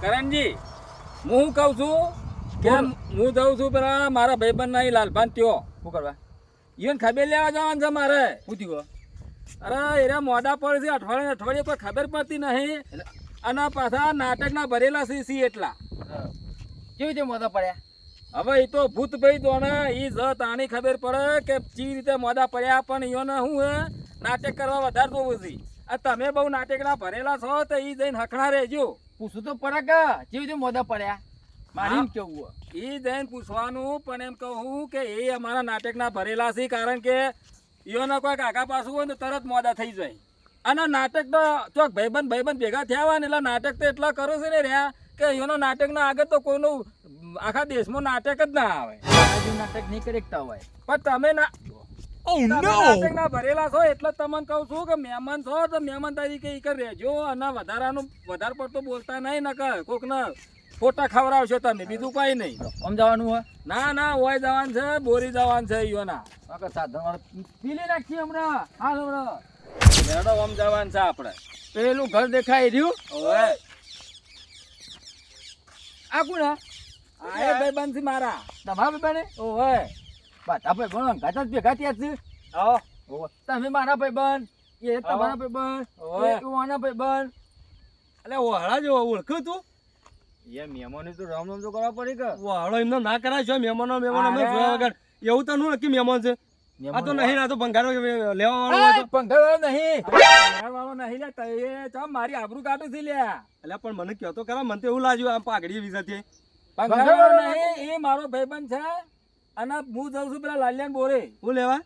કરણજી હું કહું છું કે હું જઉં છું પેલા મારા ભાઈબંધ ના લાલભાન ત્યો શું કરવા? ઈવન ખબર લેવા જવાનું છે મારે. શું થયું? અરે એરા મોડા પડે છે અઠવાડિયે અઠવાડિયે કોઈ ખબર પડતી નહીં અને પાછા નાટકના ભરેલા છે એટલા કેવી રીતે મોદા પડ્યા? હવે એ તો ભૂત ભાઈ દોને એ જ તાણી ખબર પડે કે ચી રીતે મોડા પડ્યા પણ ઈઓને શું હે નાટક કરવા વધારે જોવું છે. આ તમે બહુ નાટકના ભરેલા છો તો એ જઈને હખણા રહેજો. પૂછું તો પડે કે કેવી રીતે મોદા પડ્યા? મારે એમ કેવું એ જઈને પૂછવાનું પણ એમ કહું કે એ અમારા નાટકના ભરેલા છે કારણ કે ઈઓને કોઈક આગા પાછું હોય ને તરત મોડા થઈ જાય. અને નાટક તો ચોક ભાઈબંધ ભેગા થયા હોય ને એટલે નાટક તો એટલા કરો છે ને રહ્યા કે ઈઓનો નાટકના આગળ તો કોઈનું આખા દેશમાં નાટક જ ના આવે. નાટક નહીં કરતા હોય પણ તમે નાટકના ભરેલા છો એટલે તમને કહું છું કે મહેમાન છો તો મહેમાન તરીકે ઈ કર રહેજો અને વધારે પડતું બોલતા નહીં ને કોક ને ફોટા ખવડાવશો તમે બીજું કઈ નહીં. આમ જવાનું હોય? ના ઓય જવાનું છે બોરી જવાનું છે ઈઓના સાધન વાળા પીલી નાખી હમણાં. હાલ હમણાં મેડમ આમ જવાનું છે આપણે. પેલું ઘર દેખાય રહ્યું. ઓવે આ કોણ? આ એ ભાઈબંધ છે મારા. તમારા ભાઈ બને? ઓવે બધા ભાઈ બનો ગાતા ભેગા થયા છે. તમે મારા ભાઈ બન, એ તમારા ભાઈ બન, એ ઓના ભાઈ બન. એટલે વહાળા જેવો ઓળખ્યું તું? એ મહેમાનો તો રામ રામ તો કરવા પડે કે વહાળો એમને ના કરાય છે. મહેમાનો અમે જોયા વગર એવું તો નક્કી મહેમાન છે. આ તો નહીં, આ તો ભંગારો લેવા વાળો પંખા નહીં વાળો નહીં લે એ ચમ મારી આબરૂ કાઢું છે લ્યા. એટલે પણ મને કહેતો ખરા, મને તો એવું લાગ્યું આમ પાઘડી વિઝાથી. પંખાવાળો નહીં, એ મારો ભાઈબંધ છે અને હું જઉં છું પેલા લાલિયાન બોરે. હું લેવા?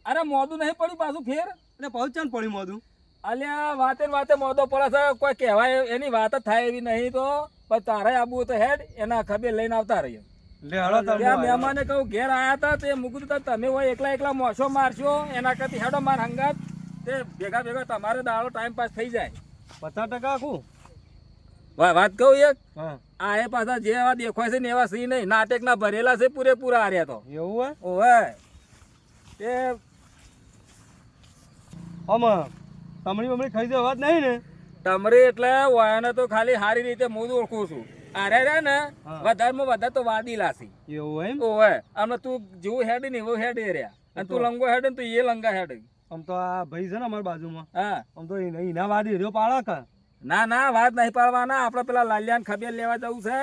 અરે મોદું નહીં પડ્યું પાછું ફેર. એટલે પહોંચાન પડ્યું મોદું. અલ્યા વાતે મોદો પડે છે કોઈ કહેવાય એની વાત જ થાય એવી નહીં તો પણ તારે આબુ તો હેડ એના ખબર લઈને આવતા રહીએ. લે હળો ત્યાં મહેમાને કહું ઘેર આયા હતા તે મૂકું તો તમે હોય એકલા મોસો મારશો એના કરતી હેડો માર હંગાત તે ભેગા તમારે દાડો ટાઈમ પાસ થઈ જાય. 50% આખું વાત કહું એક હા આ એ પાછા જે એવા દેખાય છે ને એવા સી નહીં નાટકના ભરેલા છે પૂરેપૂરા હાર્યા તો. એવું હે? ઓવે તે આમાં તમણી બમણી ખાઈ દે વાત નહીં ને? તમરી એટલે વાયને તો ખાલી સારી રીતે હું ઓળખું છું. આરે રે ને વધારેમાં વધારે તો વાદી લાસી. એવું એમ? ઓવે આમ તું જેવું હેડ ને એવું હેડ એ રહ્યા અને તું લંગો હેડ ને તું એ લંગા હેડ. આમ તો આ ભાઈ છે ને અમારી બાજુમાં, હા આમ તો એના વાદી રહ્યો પાડા કા. ના વાત નહીં પાડવાના. આપણે પેલા લાલિયાન ખબર લેવા જવું છે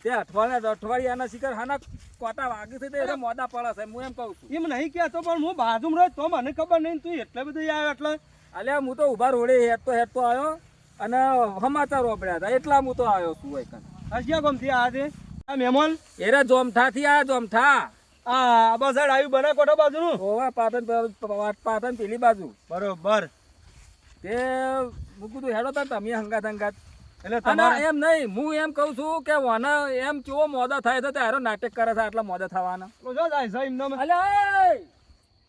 તે અઠવાડિયાના શિખર હાના કોટા વાગે છે તે મોડા પડે છે. હું એમ કહું છું એમ નહીં કહેતો પણ હું બાજુમાં રહ્યો તો મને ખબર નહીં. તું એટલે બધું આવ્યો એટલે અલ્યા હું તો ઉભા રોડે હેડતો આવ્યો અને સમાચાર વાપર્યા હતા એટલા હું તો આવ્યો છું. હસ્યા ગમતી આ છે આ મહેમાન એરા જોમઠા થી આ જોમઠા આ બસ આવ્યું બને કોઠો બાજુનું. ઓવા પાટણ પેલી બાજુ બરોબર. તે મૂકું તું હેડો તા તમે હંગાત એટલે અને તમારે એમ નહીં હું એમ કહું છું કે વાને એમ કેવો મોડા થાય છે ત્યારે નાટક કરે છે આટલા મોડા થવાના. જો જાય છે એમને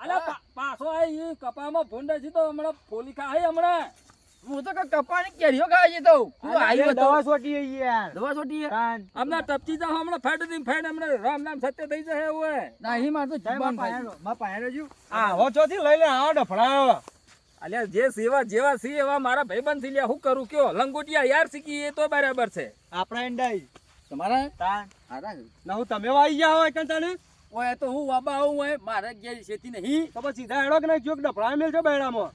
અલ્યા પાછો આવી કપામાં ભૂંડે છે તો હમણાં ફોલી ખાય હમણાં. હું તો કપાની કેરીઓ ખાઈ જતો. દવા છોટી યાર. દવા છોટી હમણાં ટપકી જાવ હમણાં ફેડ હમણાં રામ નામ સત્ય થઈ જાય એવું. નહીં મારે તો જીવન ભાઈ. આવો ચોથી લઈ લે આવો ડફડા. અલ્યા જે સેવા જેવા સી એવા મારા ભાઈબંધ થી લ્યા હું કરું કયો લંગોટિયા યાર શીખી એ તો બરાબર છે. આપણા એંડાઈ તમારા ના હું તમે વાઈ ગયા હોય કંટાને ઓય તો હું વાબા આવું હોય મારે ઘેર શેતી નહીં તો પછી સીધા હેડો કે નહીં જોક ડફડા મેલ છો બેડામાં.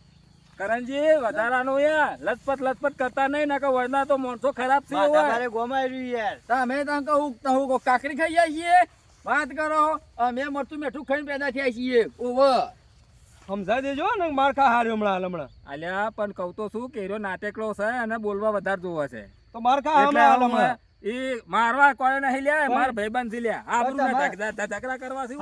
કરણજી વધારાનું યાર લચપત કરતા નહીં ના કે વરના તો માણસો ખરાબ છે. તારે ગોમાઈ રહ્યું યાર. તમે તને કહું કાકડી ખાઈ જાય છીએ વાત કરો. અમે મરતું મીઠું ખાઈને પેદા થયા છીએ. ઓવો સમજાઈ દેજો ને માર ખા હાર્યો હમણાં. અલ્યા પણ કહું તો શું કે એરો નાટકડો છે અને બોલવા વધારે જોવે છે તો માર ખા હમણાં. એ મારવા કોઈ નહીં લ્યા માર ભાઈબંધ થી લ્યા આબરૂ ના ઝઘડા કરવા છે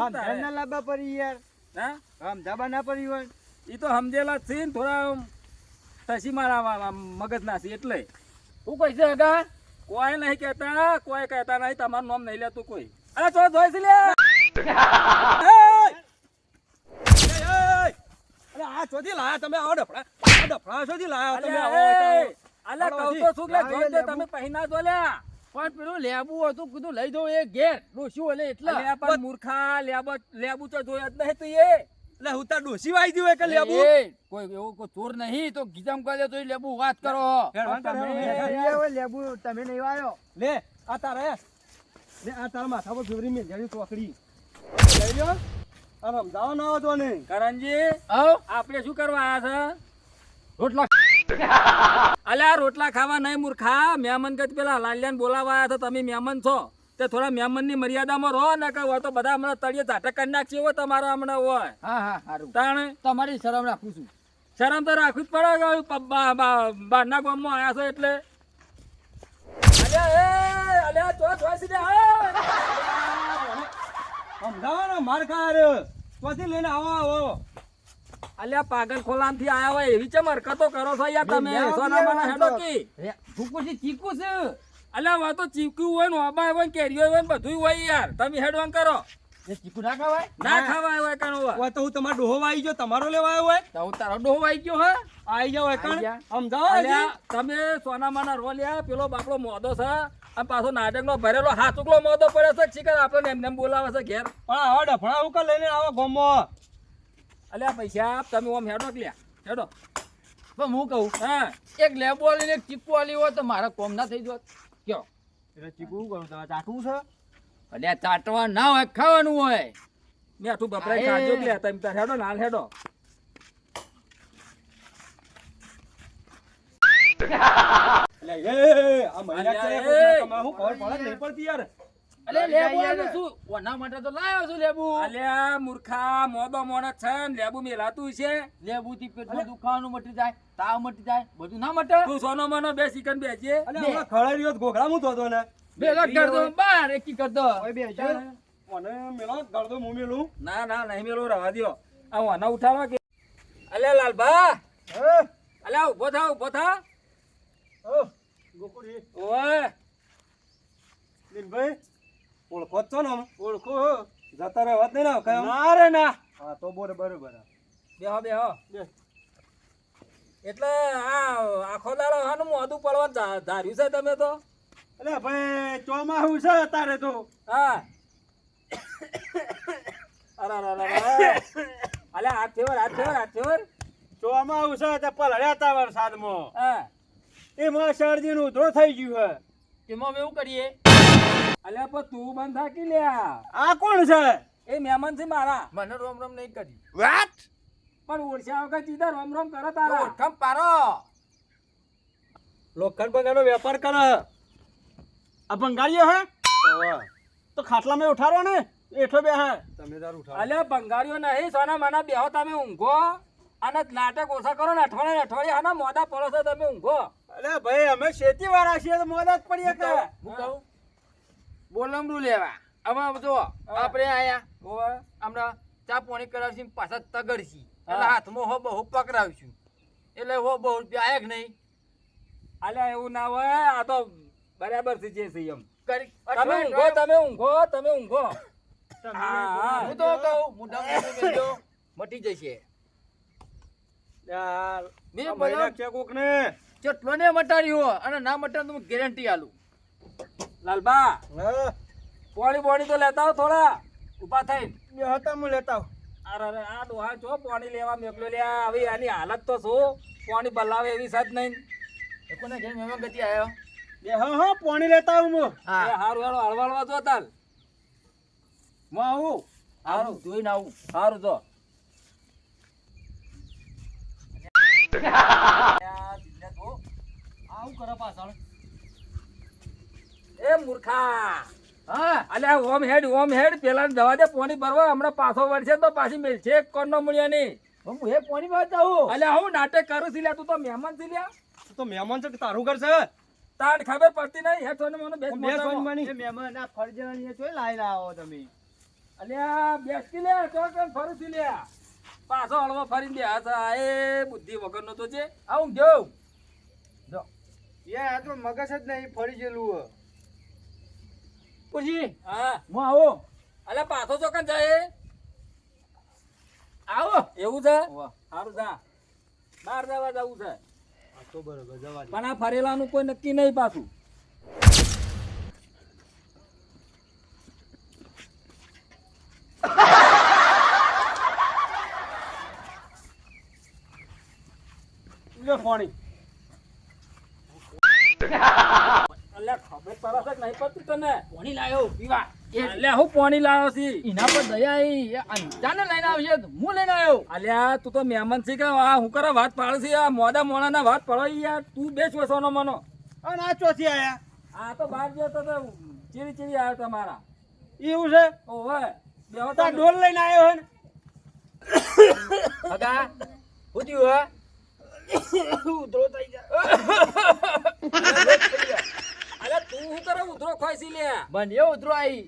લાંબા પડી યાર. હા આમ જાબા ના પડી હોય એ તો સમજેલા જ છે ને થોડા તસી મારા મગજ ના છે એટલે હું કહી છે હગા કોઈ નહીં કહેતા નહીં તમારું નામ નહીં લેતું કોઈ. અરે ચો જોઈ છે લ્યા. અરે આ ચોથી લાયા તમે આવો ડફડા ચોથી લાયા તમે અલ્યા કહું તો શું લે જોઈ દે તમે પહેના જો લ્યા. પણ પેલું લેબુ હતું કીધું લઈ દો એ ઘેર ડોસ્યું એટલે એટલે અલ્યા પણ મૂર્ખા લેબુ તો જોયા જ નહીં તું એ એટલે હું તાર ડોસી વાઈ દીધું કે લેબુ એ, કોઈ એવો કોઈ ચોર નહીં તો ગીજામ કરી દે તો લેબુ વાત કરો. લેબુ તમે નહીં વાયો લે આ તારે લે આ તારા માથા પર ફેવરી મેં જડી ચોકડી લઈ લ્યો અને સમજાવો ના આવતો ને કરણજી આવો આપણે શું કરવા આયા રોટલા છે અલ્યા રોટલા ખાવા નહીં મૂર્ખા મહેમાન કદ પેલા લાલ્યાને બોલાવા આયા હતા તમે મહેમાન છો તે થોડા મહેમાનની મર્યાદામાં રહો ને કે હોય તો બધા હમણાં તળિયે ઝાટક કરી નાખશે હોય તમારા હમણાં હોય હા હા સારું તાણે તમારી શરમ રાખું છું. શરમ તો રાખવી જ પડે કે બહારના ગામમાં આવ્યા છો એટલે અલ્યા ચો સીધે સમજાવો ને માર ખાર ત્યાંથી લઈને આવો અલ્યા પાગલ ખોલામથી આયા હોય એવી ચમ હરકતો કરો છો યાર તમે સોના માના હેડો કી ભૂકું છે ચીકું છે. અલ્યા વા તો ચીકુ હોય ને ઓબા હોય ને કેરીઓ હોય ને બધું હોય યાર તમે હેડવાન કરો એ ચીકું ના ખવાય ના ખાવા હોય કાનો હોય તો હું તમારો ડોહો આવી ગયો તમારો લેવા આવ્યો હોય તો હું તારો ડોહો આવી ગયો હા આવી જાવ આઈ ગયા. સમજાવો અલ્યા તમે સોના માના રો લ્યા પેલો બાપડો મોદો છે અને પાછો નાટક નો ભરેલો હાથુકલો મોદો પડે છે શીખર આપણે એમને એમ બોલાવે છે ઘેર પણ આવા ડફણા ઉકા લઈને આવો ગોમમાં અલ્યા પૈસા તમે ઓમ હેડો કે લ્યા હેડો પણ હું કહું હા એક લેબુ આલીને એક ચીકુ આલી હોય તો મારા કોમ ના થઈ જોત કયો એટલે ચીકુ કરું તમે ચાટવું છે અલ્યા ચાટવા ના હોય ખાવાનું હોય. મેઠું બપરાય કાઢજો કે લ્યા તમે તાર હેડો નાલ હેડો એટલે એ આ મહિના અલ્યા, છે એ. તમે હું ખબર પડે નહીં પડતી યાર અલે લેબુ આલ્યું શું ઓના માટે તો લાવ્યો છું લેબુ. અલ્યા મૂર્ખા મોદો મોણસ છે ને લેબુ મેલાતું છે લેબુ થી પેટમાં દુખાવાનું મટી જાય તાવ મટી જાય બધું ના મટે. તું સોનો મનો બે ચિકન બેચે અલે હમણાં ખળેરીઓ ઘોઘરા હું થતો ને ભેગા કર દો બાર એકી કર દો. ઓય બેજો મને મેલો ગળદો મું મેલું ના ના નહીં મેલો રવા દ્યો આ વાના ઉઠાવા કે અલ્યા લાલભા હે અલ્યા ઉભો થા ઓ ગોકુડી ઓય લીનભાઈ ઓળખો જ છો ને આમ? ઓળખો જતા રહેવા જ નહીં ને કઈ આમ? ના રે ના હા તો બરોબર બેહો બેહો એટલે આ આખો દાડો હાનું મોઢું પડવાનું ધાર્યું છે તમે તો અલે ભાઈ ચોમાસું છે તારે તો હા અરે અલ્યા હાથ ફેવર ચોમાસું છે તે પલળ્યા તા વરસાદમાં હા એમાં શરદી નું ઉધરો થઈ ગયું છે એમાં અમે એવું કરીએ અલ્યા પણ તું બંધ થાકી લ્યા આ કોણ છે એ મહેમાન છે મારા મને રોમ રોમ નહીં કરી પણ ઓળખ્યા વગર સીધા રોમ રોમ કરે તારા ઓળખમ પારો લોખંડ બંગાળનો વેપાર કરે આ બંગાળીઓ હે તો ખાટલામાં ઉઠાડો ને એઠો બે હે તમે તાર ઉઠાડો અલ્યા બંગાળીઓ નહીં સોના માના બેહો તમે ઊંઘો અને નાટક ઓછા કરો ને અઠવાડિયે હાના મોડા પડો છો તમે ઊંઘો અલે ભાઈ અમે ખેતી વાળા છીએ તો મોદા જ પડીએ કે હું કહું બોલમડું લેવા હવે જો આપણે આયા ઓવે. હમણાં ચા પાણી કરાવશું પાછા તગડશી એટલે હાથમાં હો બહુ પકડાવશું એટલે હો બહુ રૂપિયા આયા કે નહીં અલ્યા એવું ના હોય આ તો બરાબર છે જે છે એમ કરી તમે ઊંઘો હા. હું તો કહું મુઢા મેજો મટી જશે યાર મેં આ બોલો મહિના છે કોક ને ચટલો ને મટાડ્યો અને ના મટાડ તો ગેરંટી આલું લાલબા હા પોણી તો લેતા આવો થોડા ઉભા થઈને બે હતા હું લેતા આવું. અરે આ ડોહા છો પાણી લેવા મોકલ્યો લ્યા હવે આની હાલત તો શું પાણી બલાવે એવી સાથ નહીં કોને ઘેર મહેમાન ગતિ આવ્યો બે હા પાણી લેતા આવું હું એ હારું હેડો હળવાળવા જો તાલ હું આવું હારું જોઈને આવું હારું જો આવું કરે પાછળ એ મૂર્ખા હા અલ્યા ઓમ હેડ પેલા દવા દે પાણી ભરવા હમણાં પાછો વળશે તો પાછી મેલશે એક કોણનો મળ્યો નહીં હું એ પાણી માં જાઉં અલ્યા હું નાટક કરું છું લ્યા તું તો મહેમાન છે લ્યા તું તો મહેમાન છે કે તારું ઘર છે તાણ ખબર પડતી નહીં હેઠ મને મને બેસ બે મોટામાં. સોનમાની. મહેમાન આ ફરજવાની ચોય લાઈને આવો તમે અલ્યા બેસકી લે ચોકન ફરું છું લ્યા પાછો હળવો ફરીને બે હાથ એ બુદ્ધિ વગરનો તો છે આવું ગયો યાર આ તો મગજ જ નહીં ફરી ગયેલું પછી હા હું આવો અલ્યા પાછો ચોકન જાય આવો એવું છે વાહ. સારું જા બહાર જવા જવું છે આ તો બરોબર જવા દે પણ આ ફરેલાનું કોઈ નક્કી નહીં પાછું લે પાણી અલ્યા ખબર પડે છે કે નહીં પડતી તને પાણી લાયો પીવા અલ્યા હું પાણી લાવ્યો છી એના પર દયા આવી એ અંજાને લઈને આવશે તો હું લઈને આવ્યો અલ્યા તું તો મહેમાન છે કે આ હું કરે વાત પાડે છે આ મોડા મોડાના વાત પડો યાર તું બેસ વસવાનો મનો અને આ ચોથી આયા આ તો બહાર ગયો તો ચીરી ચીરી આવ્યો તમારા એવું છે ઓવે બેહો તા તમે. ડોલ લઈને આવ્યો હે ને હગા હું થયું ઉધરો થઈ જાય અલ્યા તું શું કરે ઉધરો ખોઈસી લે મને એવું ઉતરો આવી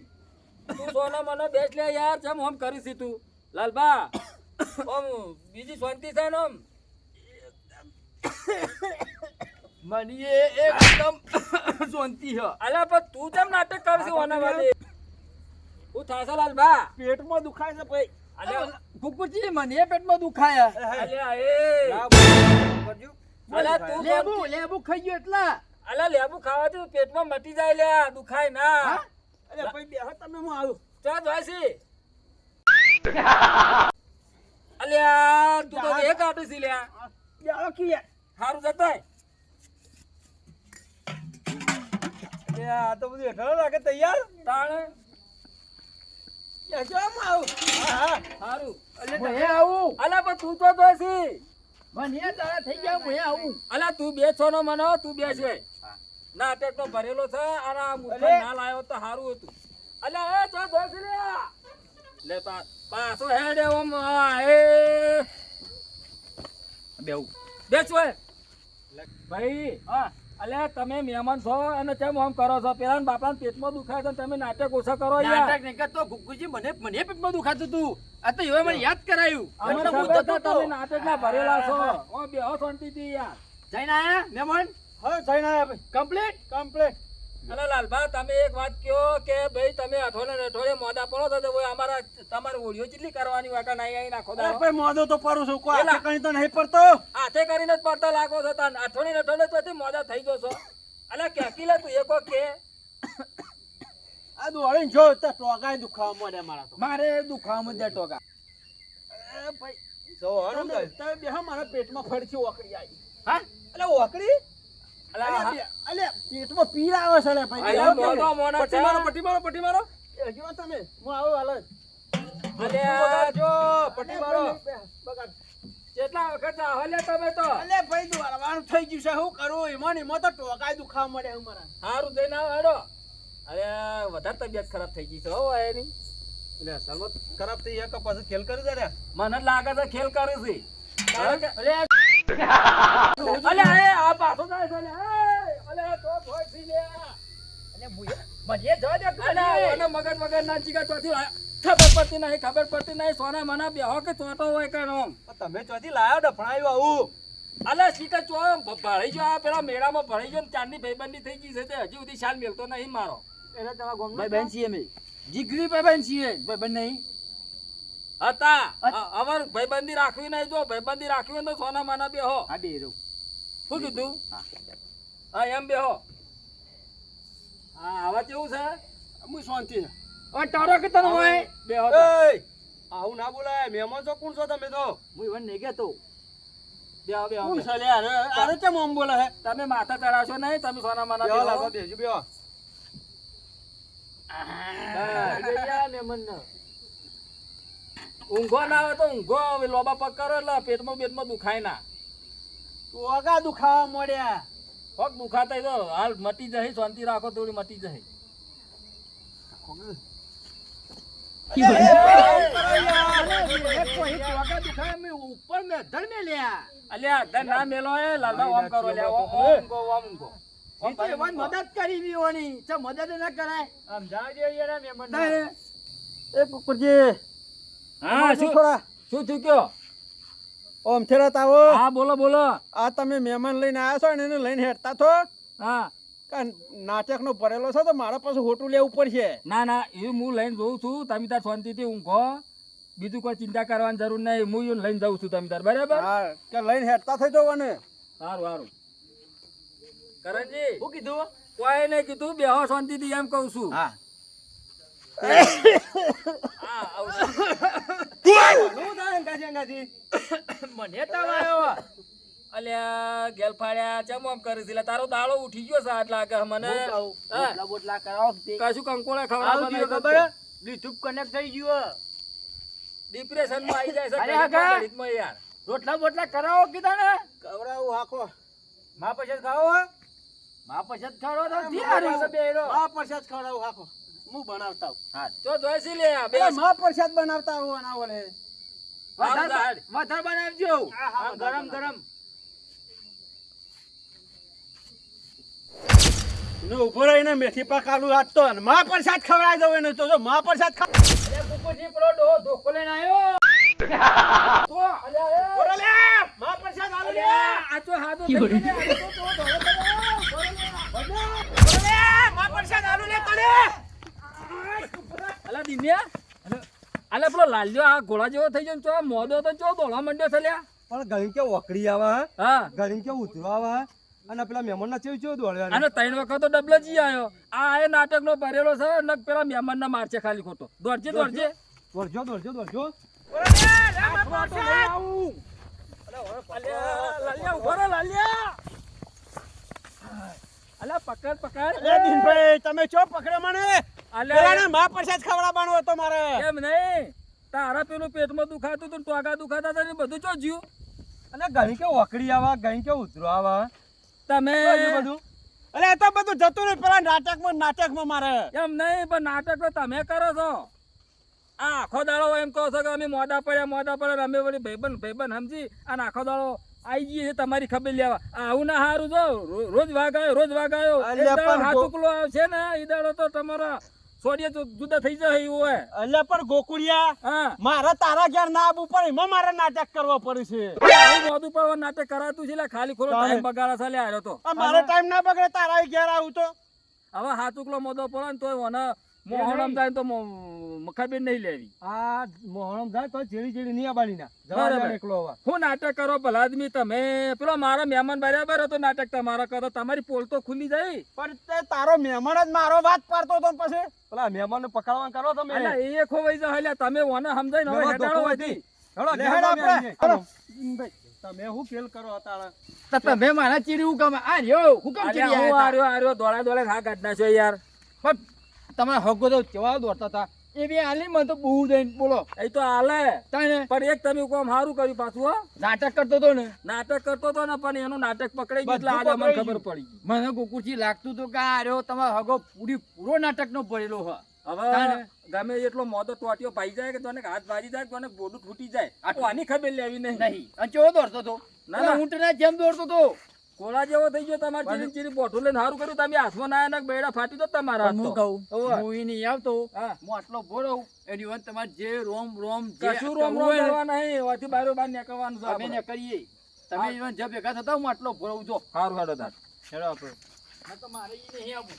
તું સોના મને બેસ લે યાર જેમ ઓમ કરીશી તું લાલબા ઓમ બીજી શાંતિ છે ને ઓમ મને એકદમ શાંતિ હ અલ્યા પણ તું કેમ નાટક કરશી ઓના વાળી હું થાશે લાલબા પેટમાં દુખાય છે ભાઈ અલ્યા કુકુરજી મને પેટમાં દુખાય અલ્યા એ કરજો અલ્યા તું લેબુ ખાઈ ગયો એટલા અલ્યા લેબુ ખાવાથી પેટમાં મટી જાય લ્યા દુખાય ના અરે ભાઈ બેહો તમે હું આવું ચા જોઈશી અલ્યા તું તો એક આટું સી લ્યા બેહો કી યાર હારું જતાય એ આ તો બધું હેઠળ રાખે તૈયાર તાણે યા જો હું આવું હા હારું હું આવું અલ્યા પણ તું તો જોઈશી મને તારા થઈ ગયા હું આવું અલ્યા તું બે છો નો મનો તું બે છે નાટક તો ભરેલો છે અને આ મૂર્ખા અલે. ના લાયો તો હારું હતું અલ્યા એ તો જોઈશી લ્યા લે પાછો હેડે ઓમ એ બેવું બેસો ભાઈ હા અલ્યા તમે મહેમાન છો અને કેમ આમ કરો છો પેલા બાપાના પેટમાં દુખાય છે ને તમે નાટક ઓછા કરો યાર નાટક નહીં કરતો ગુગ્ગુજી મને પેટમાં દુખાતું તું આ તો એવા મને યાદ કરાયું અમને હું ખબર થતો છે તો. તમે નાટક ના ભરેલા છો ઓ બેહો શાંતિથી યાર જઈને આયા મહેમાન હા જઈને આયા ભાઈ કમ્પ્લીટ કમ્પ્લીટ અને લાલભા તમે એક વાત કહો કે ભાઈ તમે અઠવાડિયે અઠવાડિયે મોડા પડો તો ભાઈ અમારા તમારે ઓળીઓ કેટલી કરવાની હોય કે નહીં અહીં નાખો અરે દાડો ભાઈ મોદો તો પડું છું કોઈ એલા. હાથે કઈ તો નહીં પડતો હાથે કરીને જ પડતા લાગો છો તાન અઠવાડિયે અઠવાડિયે પછી મોડા થઈ જશો અલ્યા ક્યાંકી લે તું એકો કે આ દોડીને જો તો ટોકાય દુખાવા મળે મારા તો મારે દુખાવામાં દે ટોકા અરે ભાઈ જો હરો તમે બેહો મારા પેટમાં ફરથી ઓકડી આવી હા અલે ઓકડી અલ્યા અલે પેટમાં પીર આવે છે લે ભાઈ અલ્યા બેહો મોઢો મોઢો પટ્ટી મારો પટ્ટી મારો પટ્ટી મારો એ હજુ તમે હું આવું હાલ અલ્યા જો પટ્ટી મારો બગાડ કેટલા વખત આવો લે તમે તો અલે ભાઈ દોડવાનું થઈ ગયું છે શું કરું એમાં તો ટોકાય દુખાવા મળે હું મારા સારું જઈને આવો હેડો અરે વધારે તબિયત ખરાબ થઈ ગઈ છે હો એની એટલે સલમત ખરાબ થઈ એક પાછું ખેલ કરી દે રે મને જ લાગે છે ખેલ કરે છે કારણ કે અરે અલ્યા એ આ પાછો જાય છે અલ્યા તો ભોય થી લે મને જવા દે અલ્યા ઓને મગજ ના ચીકા ચોથી ખબર પડતી નહીં સોના મના બેહો કે ચોટો હોય કે નોમ તમે ચોથી લાયો ડફણાયું આવું અલ્યા શીખા ચો ભળી ગયો આ પેલા મેળામાં ભળી ગયો ને ચાંદની ભાઈબંધી થઈ ગઈ છે તે હજી સુધી શાલ મેલતો નહીં મારો એને તમારા ગોમ ભાઈ બહેન છીએ અમે જીગરી ભાઈ બહેન છીએ ભાઈ બહેન નહીં હતા અવર ભાઈબંધી રાખવી નહીં જો ભાઈબંધી રાખવી હોય તો સોના માના બેહો હા બે રહું શું કીધું હા. હા એમ બેહો હા આવા કેવું છે હું શાંતિ હવે તારો કે તને હોય બેહો એ આવું ના બોલાય મહેમાન છો કોણ છો તમે તો હું ઈવન નહીં કહેતો બેહો બેહો કોણ છે લે અરે કેમ આમ બોલે હે તમે માથા ચડાવશો નહીં તમે સોના માના બેહો બેહો લાગો બેહજો બેહો ઊંઘો ના આવે તો ઊંઘો હવે લોબા પગ કરો એટલે પેટમાં દુખાય ના ટોકા દુખાવા મળ્યા પગ દુખાતા હોય તો હાલ મટી જાય શાંતિ રાખો થોડી મટી જાય ઉપર મેં ધર મેં લ્યા અલ્યા ધન ના મેલો એ લાલબા ઓમ કરો લે ઓમ ગો ઓમ ગો એ તો એમાં મદદ કરી દીવાની તો મદદ ના કરાય આમ જાજો યાર મહેમાન તારે એ કુકરજી હા શું થોડા શું થયું ઓમ થેરત આવો હા બોલો બોલો આ તમે મહેમાન લઈને આવ્યા છો ને એને લઈને હેડતા છો હા નાટક નો ભરેલો છે તો મારા પાસે હોટું લેવું પડશે ના ના એ હું લઈને જઉં છું તમે તાર શાંતિથી ઊંઘો બીજું કોઈ ચિંતા કરવાની જરૂર નહીં હું એને લઈને જાઉં છું તમે તાર બરાબર હા કે લઈને હેડતા થઈ જવાને સારું સારું કરણજી શું કીધું કોઈ નહીં કીધું બેહો શાંતિથી એમ કહું છું હા હા આવું શું થાય ગાજી ગાજી મને તાવ આવ્યો અલ્યા ગેલફાડ્યા ચમ આમ કરે છે એટલે તારો દાડો ઉઠી ગયો છે આટલા આગળ મને હું કહું, હા. બોટલા બોટલા કરાવો કે તે. કશું કંકોળે આવું ખવડાવવા થયું નહીં ખબર કરતો. બ્લૂટૂથ કનેક્ટ થઈ ગયું ડિપ્રેશનમાં આવી જાય છે અરે ઘડીકમાં હગા. ઘડીકમાં યાર રોટલા બોટલા કરાવો કીધા ને કવરાવું હાકો માં પછી ખાવો માં પછી ખાવો તો થી હારું. માં પ્રસાદ ખવડાવું હાકો હું બનાવતા આવું. હા તો જોઈશી લે આ બે અરે માં પ્રસાદ બનાવતા આવું અને આવો લે. વધારે બનાવજો હા, ગરમ ગરમ ને ઉભો રહીને મેથી પાક આલુ હાથતો અને માં પ્રસાદ ખવડાવી દઉં એને તો જો માં પ્રસાદ અરે કુકુજી પેલો ડોહો ધોકો લઈને આવ્યો તો અલ્યા એ ઓરે લે માં પ્રસાદ આલુ લે આ તો હાથો થઈ ગયો ને, આ તો ધોળો કર્યો. ઓરે લે માં પ્રસાદ આલુ લે તને અલા દિન્યા અલા પેલો લાલ્યો આ ઘોડા જેવો થઈ ગયો ને ચો મોદો તો ચો દોડવા માંડ્યો છે લ્યા. પણ ઘણી કે ઓકડી આવે હા ઘણી કે ઉતરવા આવે અને પેલા મહેમાનના ચેવ ચેવ દોડ્યા અને 3 વખત તો ડબલજી આવ્યો આ એ નાટકનો ભરેલો છે ને પેલા મહેમાનના મારશે ખાલી ખોટો દોડજે દોડજે દોડજો દોડજો દોડજો અલ્યા લાલ્યા ઉભો રહો લાલ્યા અલ્યા પકડ પકડ એ દિનભાઈ તમે ચો પકડે મને અલ્યા પેલાને માં પ્રસાદ ખવડાવવાનો હતો મારે એમ નહીં તારા પેલું પેટમાં દુખાતું હતું ને ટોગા દુખાતા હતા ને બધું ચો જ્યું અને ઘણી કે ઓકડી આવે ઘણી કે ઉતરો આવે તમે બધું અલે એ તો બધું જતું રહ્યું પેલા નાટકમાં મારે એમ નહીં પણ નાટક તો તમે કરો છો આ આખો દાડો એમ કહો છો કે અમે મોડા પડ્યા અમે વળી ભાઈબંધ સમજી અને આખો દાડો આવી જઈએ છીએ તમારી ખબર લેવા આવું ના હારું જો રોજ વાગાયો અલ્યા પણ હાથુકલો આવશે ને એ દાડો તો તમારા સોડિયા જુદા થઈ જાય એવું હોય એટલે પણ ગોકુળિયા હા મારે તારા ઘેર ના આવવું પડે એમાં મારે નાટક કરવા પડે છે આવું મોઢું પર નાટક કરાતું છે એટલે ખાલી ખોલો ટાઈમ બગાડા ચાલે આવ્યો તો આ મારો ટાઈમ ના બગડે તારા ઘેર આવું તો હવે હાથુકલો મોદો પડે ને તો મને મોહણમ જાય ને તો ખબર નહીં લેવી આ મોહરમ થાય તો જેડી નહીં આવવાની ના બરાબર. જવા એકલો હવે હું નાટક કરો ભલા આદમી તમે પેલો મારા મહેમાન બરાબર હતો નાટક તમારા કરો તમારી પોલ તો ખુલી જાય પણ તે તારો મહેમાન જ મારો વાત પાડતો હતો ને પછી પેલા મહેમાનને પકડવા કરો તમે અલા એ ખોવાઈ જાય એટલે તમે ઓને સમજાય ને હવે મેં હેટાળો ધોકો હતી. હેડો, લે, હેડો હેડો આપણે. આપણે. હેડો. તમે હું ફેલ કરો તારા તો તમે મારા ચીડી હુકમ આ રહ્યો હુકમ અલ્યા ચીડી હું આયા આર્યો દોડા હા કાઢ નાખ્યો યાર તા. પણ તમારા હગો તો કેવા દોડતા હતા એ બી આલી મને તો બહુ જઈને બોલો એ તો હાલે તાને પણ એક તમે કોમ સારું કર્યું પાછું હો નાટક કરતો હતો ને નાટક કરતો હતો ને પણ એનું નાટક પકડાઈ ગયું એટલે બધું આજે મને પકડાઈ ખબર ગયું. પડી ગઈ મને કુકુરજી લાગતું હતું કે આ રહ્યો તમારો હગો પૂરો નાટકનો ભરેલો હ હવે તાને? ગમે એટલો મોદો ટોટિયો પાઈ જાય કે તને હાથ ભાજી જાય કે તને બોડું ફૂટી જાય આની ખબર લેવી નહીં નહીં અને કેવો દોડતો હતો ના, ના. ઊંટના જેમ દોડતો હતો કોળા જેવો થઈ ગયો તમારે ચીરી ચીરી બોઠું લઈને સારું કર્યું તમે હાથમાં ના આયા ને બેડા ફાટી તો તમારા પણ હું હાથ તો. કહું હોવે. હું ઈ નહીં આવતો હા. હું આટલો ભોળો એની વાત તમારે જે રોમ જે કશું રોમ કરવું રોમ હોય ને, કરવા નહીં ઓથી બારો બાર નીકળવાનું છે અમે આપણે. ને કરીએ તમે ઈવન જે ભેગા થતા હું આટલો ભોળો છો સારું હેડો તાર હેડો આપણે તો મારે ઈ નહીં આવવું